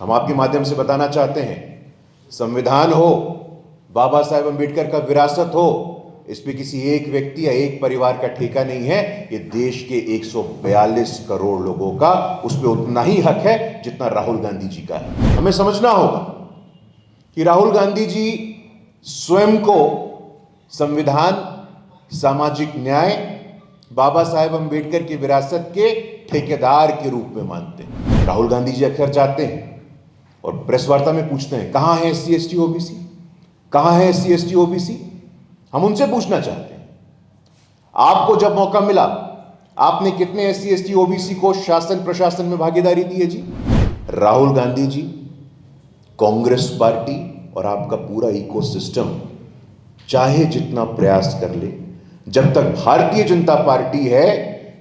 हम आपके माध्यम से बताना चाहते हैं, संविधान हो, बाबा साहेब अंबेडकर का विरासत हो, इस पे किसी एक व्यक्ति या एक परिवार का ठेका नहीं है। ये देश के 142 करोड़ लोगों का उस पे उतना ही हक है जितना राहुल गांधी जी का है। हमें समझना होगा कि राहुल गांधी जी स्वयं को संविधान, सामाजिक न्याय, बाबा साहेब अंबेडकर की विरासत के ठेकेदार के रूप में मानते हैं। राहुल गांधी जी अक्सर जाते हैं और प्रेस वार्ता में पूछते हैं, कहां है एससी एसटी ओबीसी, कहां है एससी एसटी ओबीसी। हम उनसे पूछना चाहते हैं, आपको जब मौका मिला, आपने कितने एससी एसटी ओबीसी को शासन प्रशासन में भागीदारी दी है जी? राहुल गांधी जी, कांग्रेस पार्टी और आपका पूरा इकोसिस्टम चाहे जितना प्रयास कर ले, जब तक भारतीय जनता पार्टी है,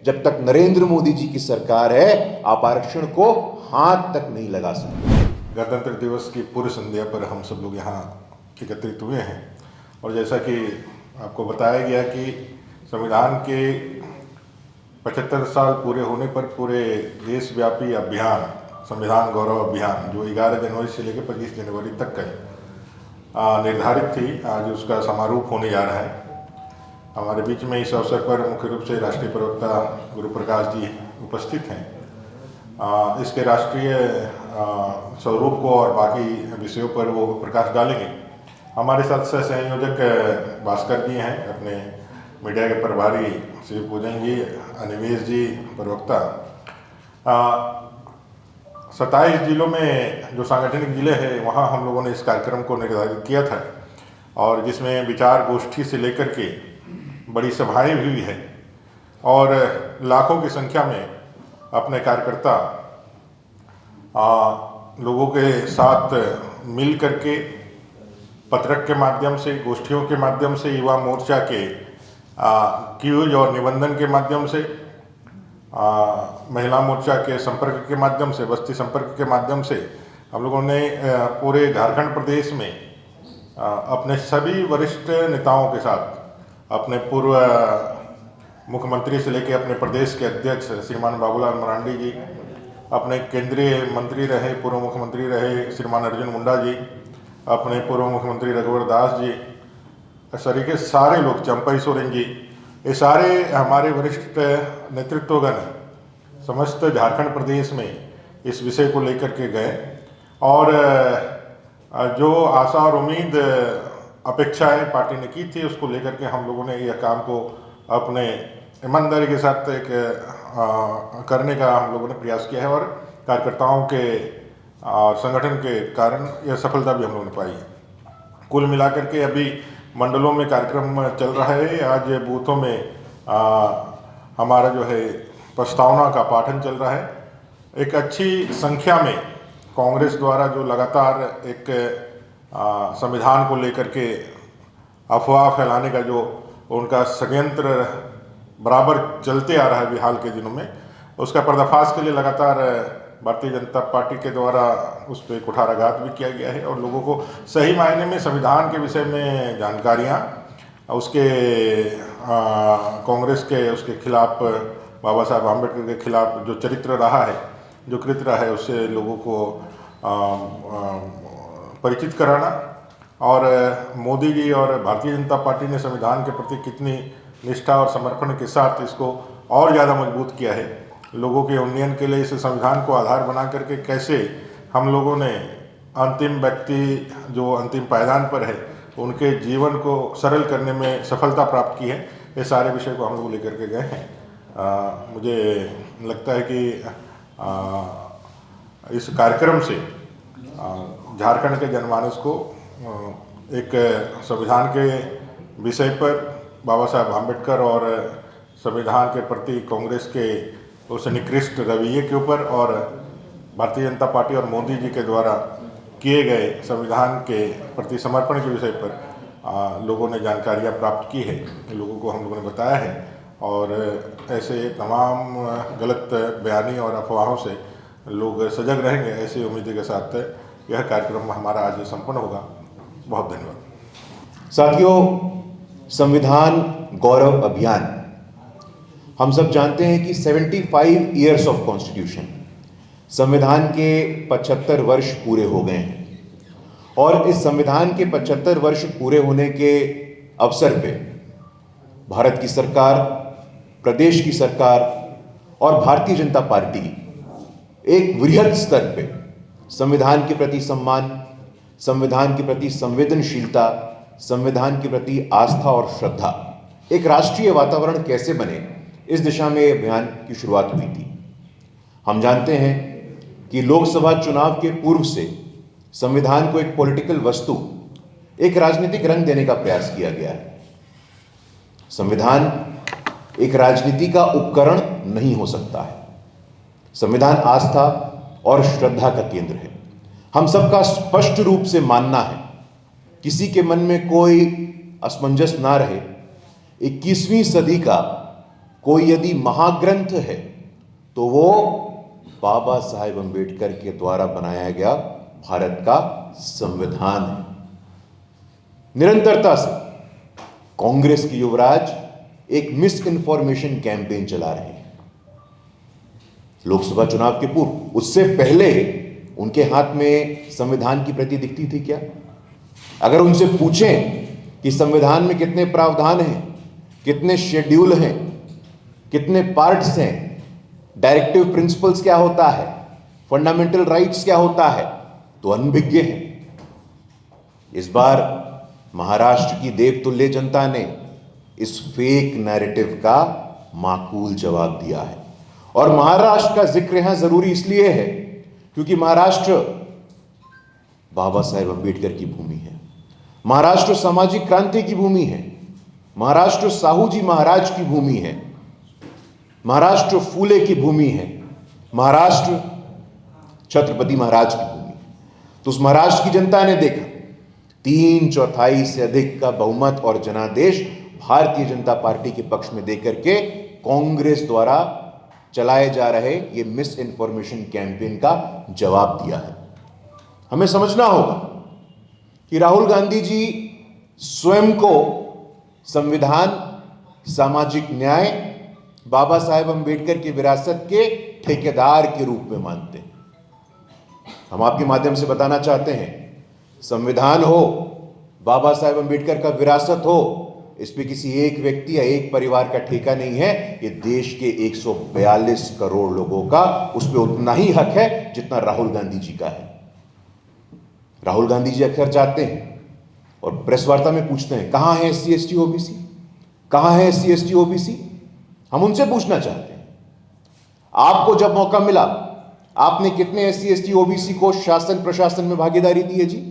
जब तक नरेंद्र मोदी जी की सरकार है, आप आरक्षण को हाथ तक नहीं लगा सकते। गणतंत्र दिवस की पूर्व संध्या पर हम सब लोग यहाँ एकत्रित हुए हैं और जैसा कि आपको बताया गया कि संविधान के 75 साल पूरे होने पर पूरे देशव्यापी अभियान, संविधान गौरव अभियान, जो 11 जनवरी से लेकर 25 जनवरी तक का निर्धारित थी, आज उसका समारोह होने जा रहा है। हमारे बीच में इस अवसर पर मुख्य रूप से राष्ट्रीय प्रवक्ता गुरु प्रकाश जी उपस्थित हैं। इसके राष्ट्रीय स्वरूप को और बाकी विषयों पर वो प्रकाश डालेंगे। हमारे साथ सह संयोजक भास्कर जी हैं, अपने मीडिया के प्रभारी श्री पूजन जी, अनिमेश जी प्रवक्ता। 27 जिलों में जो सांगठनिक जिले हैं वहाँ हम लोगों ने इस कार्यक्रम को निर्धारित किया था और जिसमें विचार गोष्ठी से लेकर के बड़ी सभाएं भी हुई है और लाखों की संख्या में अपने कार्यकर्ता लोगों के साथ मिल करके पत्रक के माध्यम से, गोष्ठियों के माध्यम से, युवा मोर्चा के क्यूज और निबंधन के माध्यम से, महिला मोर्चा के संपर्क के माध्यम से, बस्ती संपर्क के माध्यम से हम लोगों ने पूरे झारखंड प्रदेश में अपने सभी वरिष्ठ नेताओं के साथ, अपने पूर्व मुख्यमंत्री से लेकर अपने प्रदेश के अध्यक्ष श्रीमान बाबूलाल मरांडी जी, अपने केंद्रीय मंत्री रहे, पूर्व मुख्यमंत्री रहे श्रीमान अर्जुन मुंडा जी, अपने पूर्व मुख्यमंत्री रघुवर दास जी, इस तरीके सारे लोग, चंपई सोरेन जी, ये सारे हमारे वरिष्ठ नेतृत्वगण समस्त झारखंड प्रदेश में इस विषय को लेकर के गए और जो आशा और उम्मीद अपेक्षाएं पार्टी ने की थी उसको लेकर के हम लोगों ने यह काम को अपने ईमानदारी के साथ एक करने का हम लोगों ने प्रयास किया है और कार्यकर्ताओं के संगठन के कारण यह सफलता भी हम लोगों ने पाई है। कुल मिलाकर के अभी मंडलों में कार्यक्रम चल रहा है। आज बूथों में हमारा जो है प्रस्तावना का पाठन चल रहा है। एक अच्छी संख्या में कांग्रेस द्वारा जो लगातार एक संविधान को लेकर के अफवाह फैलाने का जो उनका षड्यंत्र बराबर चलते आ रहा है अभी हाल के दिनों में, उसका पर्दाफाश के लिए लगातार भारतीय जनता पार्टी के द्वारा उस पर कुठाराघात भी किया गया है और लोगों को सही मायने में संविधान के विषय में जानकारियाँ, उसके कांग्रेस के उसके खिलाफ, बाबा साहब आम्बेडकर के खिलाफ जो चरित्र रहा है, जो कृत्य रहा है, उससे लोगों को परिचित कराना और मोदी जी और भारतीय जनता पार्टी ने संविधान के प्रति कितनी निष्ठा और समर्पण के साथ इसको और ज़्यादा मजबूत किया है। लोगों के उन्नयन के लिए इस संविधान को आधार बना करके कैसे हम लोगों ने अंतिम व्यक्ति जो अंतिम पायदान पर है उनके जीवन को सरल करने में सफलता प्राप्त की है, ये सारे विषय को हम लोग लेकर के गए हैं। मुझे लगता है कि इस कार्यक्रम से झारखंड के जनमानस को एक संविधान के विषय पर, बाबा साहब आम्बेडकर और संविधान के प्रति कांग्रेस के उस निकृष्ट रवैये के ऊपर और भारतीय जनता पार्टी और मोदी जी के द्वारा किए गए संविधान के प्रति समर्पण के विषय पर लोगों ने जानकारियाँ प्राप्त की है, लोगों को हम लोगों ने बताया है और ऐसे तमाम गलत बयानी और अफवाहों से लोग सजग रहेंगे, ऐसी उम्मीद के साथ यह कार्यक्रम हमारा आज संपन्न होगा। बहुत धन्यवाद। साथियों, संविधान गौरव अभियान, हम सब जानते हैं कि 75 ईयर्स ऑफ कॉन्स्टिट्यूशन, संविधान के 75 वर्ष पूरे हो गए हैं और इस संविधान के 75 वर्ष पूरे होने के अवसर पे भारत की सरकार, प्रदेश की सरकार और भारतीय जनता पार्टी एक वृहद स्तर पे संविधान के प्रति सम्मान, संविधान के प्रति संवेदनशीलता, संविधान के प्रति आस्था और श्रद्धा, एक राष्ट्रीय वातावरण कैसे बने, इस दिशा में अभियान की शुरुआत हुई थी। हम जानते हैं कि लोकसभा चुनाव के पूर्व से संविधान को एक पॉलिटिकल वस्तु, एक राजनीतिक रंग देने का प्रयास किया गया है। संविधान एक राजनीति का उपकरण नहीं हो सकता है। संविधान आस्था और श्रद्धा का केंद्र है। हम सबका स्पष्ट रूप से मानना है, किसी के मन में कोई असमंजस ना रहे, 21वीं सदी का कोई यदि महाग्रंथ है तो वो बाबा साहेब अंबेडकर के द्वारा बनाया गया भारत का संविधान है। निरंतरता से कांग्रेस के युवराज एक मिस इन्फॉर्मेशन कैंपेन चला रहे हैं। लोकसभा चुनाव के पूर्व, उससे पहले उनके हाथ में संविधान की प्रति दिखती थी क्या? अगर उनसे पूछें कि संविधान में कितने प्रावधान हैं, कितने शेड्यूल हैं, कितने पार्ट्स हैं, डायरेक्टिव प्रिंसिपल्स क्या होता है, फंडामेंटल राइट्स क्या होता है, तो अनभिज्ञ हैं। इस बार महाराष्ट्र की देवतुल्य जनता ने इस फेक नैरेटिव का माकूल जवाब दिया है। और महाराष्ट्र का जिक्र यहां जरूरी इसलिए है क्योंकि महाराष्ट्र बाबा साहेब अंबेडकर की भूमि है। महाराष्ट्र सामाजिक क्रांति की भूमि है। महाराष्ट्र साहू जी महाराज की भूमि है। महाराष्ट्र फूले की भूमि है। महाराष्ट्र छत्रपति महाराज की भूमि है। तो उस महाराष्ट्र की जनता ने देखा 3/4 से अधिक का बहुमत और जनादेश भारतीय जनता पार्टी के पक्ष में देकर के कांग्रेस द्वारा चलाए जा रहे ये मिस इन्फॉर्मेशन कैंपेन का जवाब दिया है। हमें समझना होगा कि राहुल गांधी जी स्वयं को संविधान, सामाजिक न्याय, बाबा साहेब अंबेडकर की विरासत के ठेकेदार के रूप में मानते हैं। हम आपके माध्यम से बताना चाहते हैं, संविधान हो, बाबा साहेब अंबेडकर का विरासत हो, इस पे किसी एक व्यक्ति या एक परिवार का ठेका नहीं है। ये देश के 142 करोड़ लोगों का उस पे उतना ही हक है जितना राहुल गांधी जी का है। राहुल गांधी जी अक्सर जाते हैं और प्रेस वार्ता में पूछते हैं, कहां है SC ST OBC, कहां है SC ST OBC? हम उनसे पूछना चाहते हैं, आपको जब मौका मिला, आपने कितने SC ST OBC को शासन प्रशासन में भागीदारी दी है जी?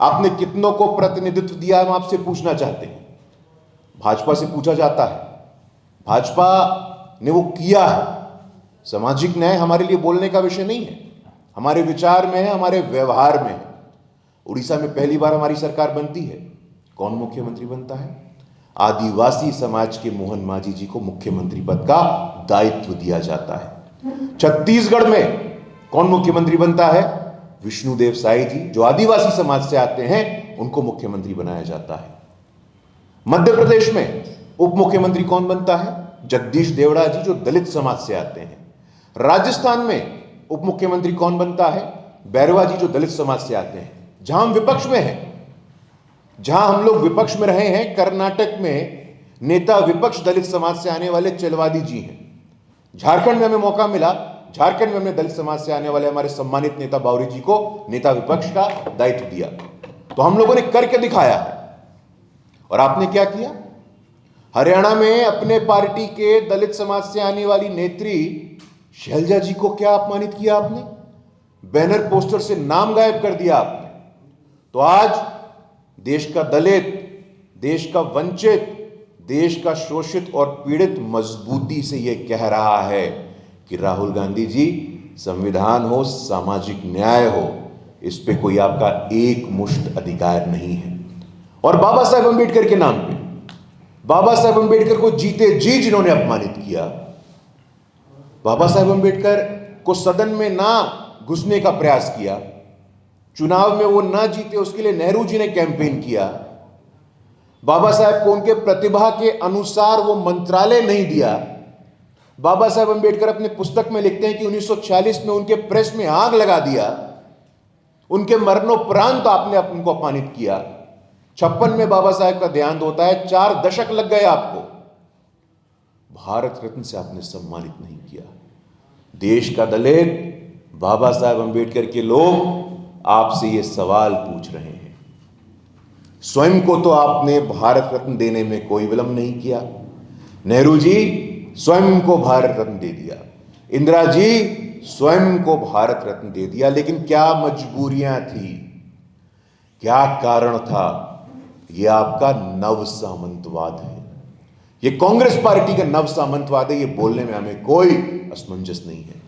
आपने कितनों को प्रतिनिधित्व दिया? हम आपसे पूछना चाहते हैं। भाजपा से पूछा जाता है, भाजपा ने वो किया है। सामाजिक न्याय हमारे लिए बोलने का विषय नहीं है, हमारे विचार में है, हमारे व्यवहार में है। उड़ीसा में पहली बार हमारी सरकार बनती है, कौन मुख्यमंत्री बनता है? आदिवासी समाज के मोहन मांझी जी को मुख्यमंत्री पद का दायित्व दिया जाता है। छत्तीसगढ़ में कौन मुख्यमंत्री बनता है? विष्णुदेव साई जी, जो आदिवासी समाज से आते हैं, उनको मुख्यमंत्री बनाया जाता है। मध्य प्रदेश में उप मुख्यमंत्री कौन बनता है? जगदीश देवड़ा जी, जो दलित समाज से आते हैं। राजस्थान में उप मुख्यमंत्री कौन बनता है? बैरवा जी, जो दलित समाज से आते हैं। जहां हम विपक्ष में हैं, जहां हम लोग विपक्ष में रहे हैं, कर्नाटक में नेता विपक्ष दलित समाज से आने वाले चलवादी जी हैं। झारखंड में हमें मौका मिला, झारखंड में हमने दलित समाज से आने वाले हमारे सम्मानित नेता बावरी जी को नेता विपक्ष का दायित्व दिया। तो हम लोगों ने करके दिखाया है। और आपने क्या किया? हरियाणा में अपने पार्टी के दलित समाज से आने वाली नेत्री शैलजा जी को क्या अपमानित किया आपने? बैनर पोस्टर से नाम गायब कर दिया आपने। तो आज देश का दलित, देश का वंचित, देश का शोषित और पीड़ित मजबूती से यह कह रहा है कि राहुल गांधी जी, संविधान हो, सामाजिक न्याय हो, इस पे कोई आपका एक मुश्त अधिकार नहीं है। और बाबा साहेब अंबेडकर के नाम पे, बाबा साहेब अंबेडकर को जीते जी जिन्होंने अपमानित किया, बाबा साहेब अंबेडकर को सदन में ना घुसने का प्रयास किया, चुनाव में वो ना जीते उसके लिए नेहरू जी ने कैंपेन किया, बाबा साहेब को उनके प्रतिभा के अनुसार वो मंत्रालय नहीं दिया, बाबा साहेब अंबेडकर अपने पुस्तक में लिखते हैं कि 1946 में उनके प्रेस में आग लगा दिया, उनके मरणोपरांत आपने उनको अपमानित किया। 56 में बाबा साहेब का देहांत होता है, 4 दशक लग गए आपको, भारत रत्न से आपने सम्मानित नहीं किया। देश का दलित, बाबा साहेब अंबेडकर के लोग आपसे ये सवाल पूछ रहे हैं। स्वयं को तो आपने भारत रत्न देने में कोई विलंब नहीं किया, नेहरू जी स्वयं को भारत रत्न दे दिया, इंदिरा जी स्वयं को भारत रत्न दे दिया, लेकिन क्या मजबूरियां थी, क्या कारण था? यह आपका नव सामंतवाद है, यह कांग्रेस पार्टी का नव सामंतवाद है। यह बोलने में हमें कोई असमंजस नहीं है।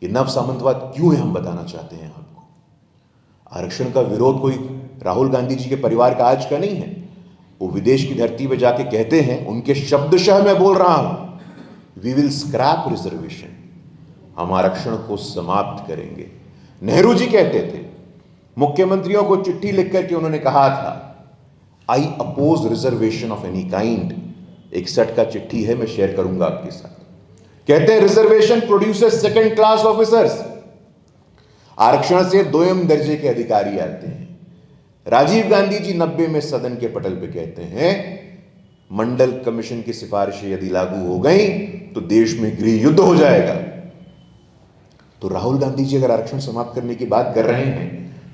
यह नव सामंतवाद क्यों है हम बताना चाहते हैं आपको। आरक्षण का विरोध कोई राहुल गांधी जी के परिवार का आज का नहीं है। वो विदेश की धरती पर जाके कहते हैं, उनके शब्दशः मैं बोल रहा हूं, वी विल स्क्रैप रिजर्वेशन, हम आरक्षण को समाप्त करेंगे। नेहरू जी कहते थे, मुख्यमंत्रियों को चिट्ठी लिख करके उन्होंने कहा था, I oppose reservation of any kind. 61 का चिट्ठी है, मैं शेयर करूंगा आपके साथ। कहते हैं reservation produces second class officers, आरक्षण से 2म दर्जे के अधिकारी आते हैं। राजीव गांधी जी 90 में सदन के पटल पे कहते हैं, मंडल कमीशन की सिफारिशें यदि लागू हो गई तो देश में गृह युद्ध हो जाएगा। तो राहुल गांधी जी अगर आरक्षण समाप्त करने की बात कर रहे हैं,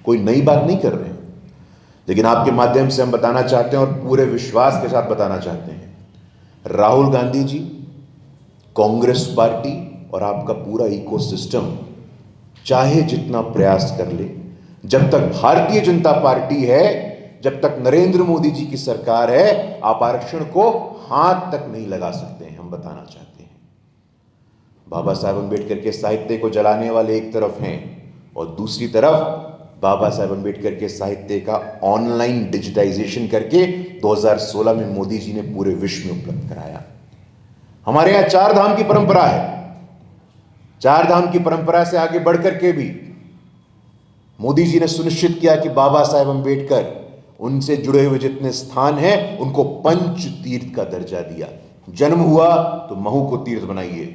कोई नई बात नहीं कर रहे हैं, लेकिन आपके माध्यम से हम बताना चाहते हैं और पूरे विश्वास के साथ बताना चाहते हैं, राहुल गांधी जी, कांग्रेस पार्टी और आपका पूरा इकोसिस्टम चाहे जितना प्रयास कर ले, जब तक भारतीय जनता पार्टी है, जब तक नरेंद्र मोदी जी की सरकार है, आप आरक्षण को हाथ तक नहीं लगा सकते हैं। हम बताना चाहते हैं, बाबा साहेब अंबेडकर के साहित्य को जलाने वाले एक तरफ हैं और दूसरी तरफ बाबा साहेब अंबेडकर के साहित्य का ऑनलाइन डिजिटाइजेशन करके 2016 में मोदी जी ने पूरे विश्व में उपलब्ध कराया। हमारे यहां 4 धाम की परंपरा है। 4 धाम की परंपरा से आगे बढ़कर के भी मोदी जी ने सुनिश्चित किया कि बाबा साहेब अंबेडकर, उनसे जुड़े हुए जितने स्थान हैं उनको पंच तीर्थ का दर्जा दिया। जन्म हुआ तो महू को तीर्थ बनाइए,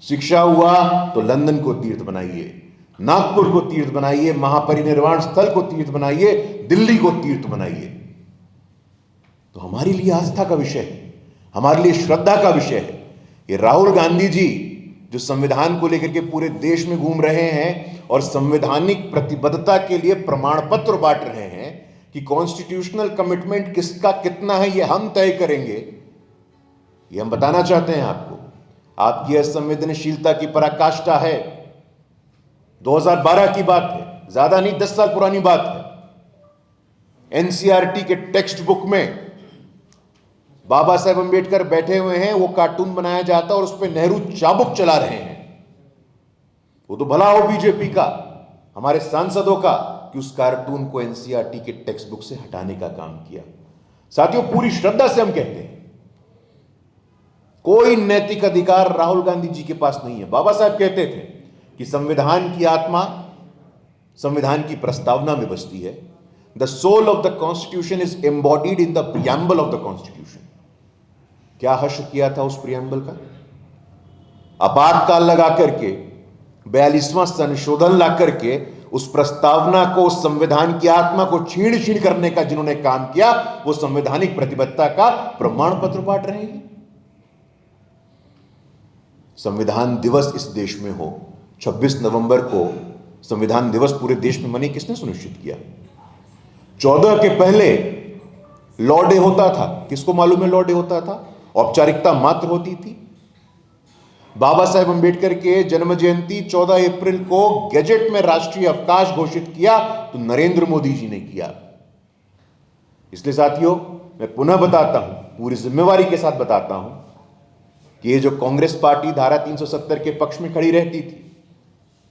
शिक्षा हुआ तो लंदन को तीर्थ बनाइए, नागपुर को तीर्थ बनाइए, महापरिनिर्वाण स्थल को तीर्थ बनाइए, दिल्ली को तीर्थ बनाइए। तो हमारे लिए आस्था का विषय है, हमारे लिए श्रद्धा का विषय है। ये राहुल गांधी जी जो संविधान को लेकर के पूरे देश में घूम रहे हैं और संवैधानिक प्रतिबद्धता के लिए प्रमाण पत्र बांट रहे हैं कि कॉन्स्टिट्यूशनल कमिटमेंट किसका कितना है, ये हम तय करेंगे, ये हम बताना चाहते हैं आपको। आपकी असंवेदनशीलता की पराकाष्ठा है। 2012 की बात है, ज्यादा नहीं, 10 साल पुरानी बात है। एनसीईआरटी के टेक्स्ट बुक में बाबा साहेब अंबेडकर बैठे हुए हैं, वो कार्टून बनाया जाता और उस पर नेहरू चाबुक चला रहे हैं। वो तो भला हो बीजेपी का, हमारे सांसदों का, कि उस कार्टून को एनसीईआरटी के टेक्स्ट बुक से हटाने का काम किया। साथियों, पूरी श्रद्धा से हम कहते हैं, कोई नैतिक अधिकार राहुल गांधी जी के पास नहीं है। बाबा साहब कहते थे कि संविधान की आत्मा संविधान की प्रस्तावना में बसती है। The soul of the constitution is embodied in the preamble of the constitution. क्या हश्र किया था उस प्रियम्बल का? आपातकाल लगा करके, 42वां संशोधन ला करके उस प्रस्तावना को, उस संविधान की आत्मा को छीण छीण करने का जिन्होंने काम किया, वो संवैधानिक प्रतिबद्धता का प्रमाण पत्र बांट रहे हैं। संविधान दिवस इस देश में हो, 26 नवंबर को संविधान दिवस पूरे देश में मने, किसने सुनिश्चित किया? 14 के पहले लॉ डे होता था, किसको मालूम है लॉ डे होता था? औपचारिकता मात्र होती थी। बाबा साहेब अंबेडकर के जन्म जयंती 14 अप्रैल को गैजेट में राष्ट्रीय अवकाश घोषित किया तो नरेंद्र मोदी जी ने किया। इसलिए साथियों, मैं पुनः बताता हूं, पूरी जिम्मेवारी के साथ बताता हूं कि ये जो कांग्रेस पार्टी धारा 370 के पक्ष में खड़ी रहती थी,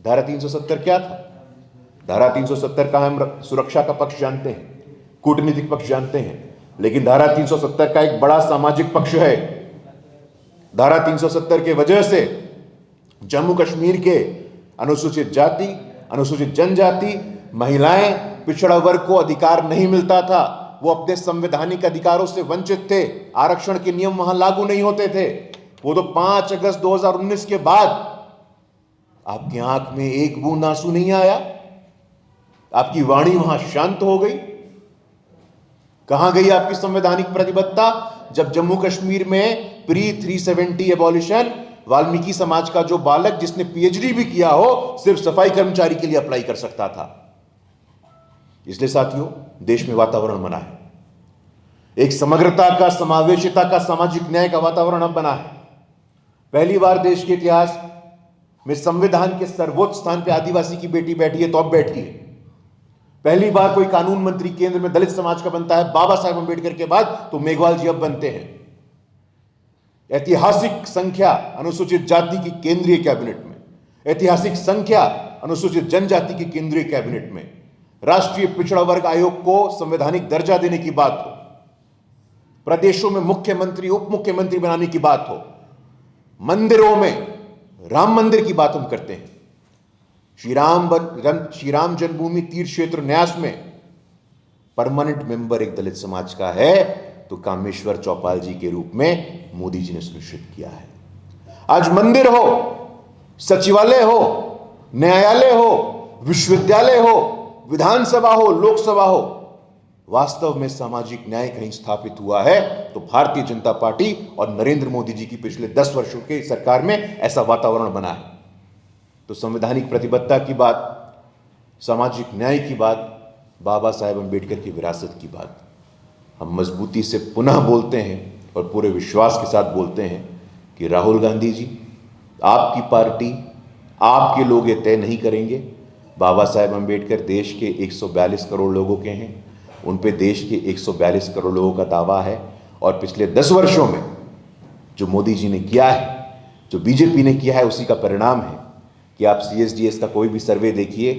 धारा 370 क्या था? धारा 370 का हम सुरक्षा का पक्ष जानते हैं, कूटनीतिक पक्ष जानते हैं, लेकिन धारा 370 का एक बड़ा सामाजिक पक्ष है। धारा 370 के वजह से जम्मू कश्मीर के अनुसूचित जाति, अनुसूचित जनजाति, महिलाएं, पिछड़ा वर्ग को अधिकार नहीं मिलता था। वो अपने संवैधानिक अधिकारों से वंचित थे। आरक्षण के नियम वहां लागू नहीं होते थे। वो तो 5 अगस्त 2019 के बाद आपकी आंख में एक बूंद आंसू नहीं आया, आपकी वाणी वहां शांत हो गई। कहां गई आपकी संवैधानिक प्रतिबद्धता जब जम्मू कश्मीर में प्री 370 एबॉलिशन वाल्मीकि समाज का जो बालक जिसने पीएचडी भी किया हो सिर्फ सफाई कर्मचारी के लिए अप्लाई कर सकता था। इसलिए साथियों, देश में वातावरण बना है, एक समग्रता का, समावेशिता का, सामाजिक न्याय का वातावरण अब बना है। पहली बार देश के इतिहास में संविधान के सर्वोच्च स्थान पर आदिवासी की बेटी बैठी है तो अब बैठी है। पहली बार कोई कानून मंत्री केंद्र में दलित समाज का बनता है बाबा साहेब अंबेडकर के बाद तो मेघवाल जी अब बनते हैं। ऐतिहासिक संख्या अनुसूचित जाति की केंद्रीय कैबिनेट में, ऐतिहासिक संख्या अनुसूचित जनजाति की केंद्रीय कैबिनेट में, राष्ट्रीय पिछड़ा वर्ग आयोग को संवैधानिक दर्जा देने की बात हो, प्रदेशों में मुख्यमंत्री उप मुख्यमंत्री बनाने की बात हो, मंदिरों में राम मंदिर की बात हम करते हैं, श्री राम जन्मभूमि तीर्थ क्षेत्र न्यास में परमानेंट मेंबर एक दलित समाज का है तो कामेश्वर चौपाल जी के रूप में मोदी जी ने सुनिश्चित किया है। आज मंदिर हो, सचिवालय हो, न्यायालय हो, विश्वविद्यालय हो, विधानसभा हो, लोकसभा हो, वास्तव में सामाजिक न्याय कहीं स्थापित हुआ है तो भारतीय जनता पार्टी और नरेंद्र मोदी जी की पिछले 10 वर्षों की सरकार में ऐसा वातावरण बना है। तो संवैधानिक प्रतिबद्धता की बात, सामाजिक न्याय की बात, बाबा साहेब अंबेडकर की विरासत की बात हम मजबूती से पुनः बोलते हैं और पूरे विश्वास के साथ बोलते हैं कि राहुल गांधी जी, आपकी पार्टी, आपके लोग ये तय नहीं करेंगे। बाबा साहेब अंबेडकर देश के 142 करोड़ लोगों के हैं, उन पे देश के 142 करोड़ लोगों का दावा है। और पिछले 10 वर्षों में जो मोदी जी ने किया है, जो बीजेपी ने किया है, उसी का परिणाम है कि आप CSDS का कोई भी सर्वे देखिए,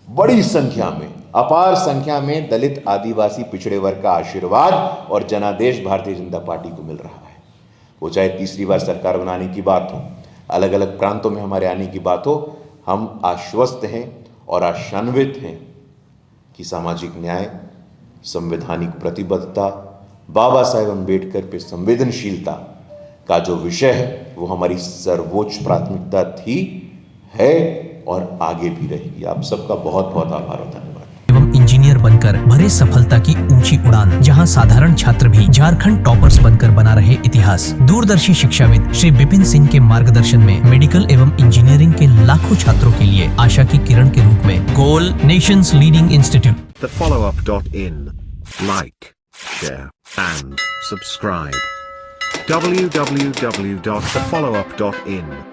बड़ी संख्या में, अपार संख्या में दलित, आदिवासी, पिछड़े वर्ग का आशीर्वाद और जनादेश भारतीय जनता पार्टी को मिल रहा है। वो चाहे तीसरी बार सरकार बनाने की बात हो, अलग अलग प्रांतों में हमारे आने की बात हो, हम आश्वस्त हैं और आशान्वित हैं कि सामाजिक न्याय, संवैधानिक प्रतिबद्धता, बाबा साहेब अंबेडकर पे संवेदनशीलता का जो विषय है वो हमारी सर्वोच्च प्राथमिकता थी, है और आगे भी रहेगी। आप सबका बहुत बहुत आभार और धन्यवाद। एवं इंजीनियर बनकर भरे सफलता की ऊंची उड़ान, जहां साधारण छात्र भी झारखंड टॉपर्स बनकर बना रहे इतिहास। दूरदर्शी शिक्षाविद श्री विपिन सिंह के मार्गदर्शन में मेडिकल एवं इंजीनियरिंग के लाखों छात्रों के लिए आशा की किरण के रूप में गोल nation's leading institute. thefollowup.in. Like, share and subscribe. www.thefollowup.in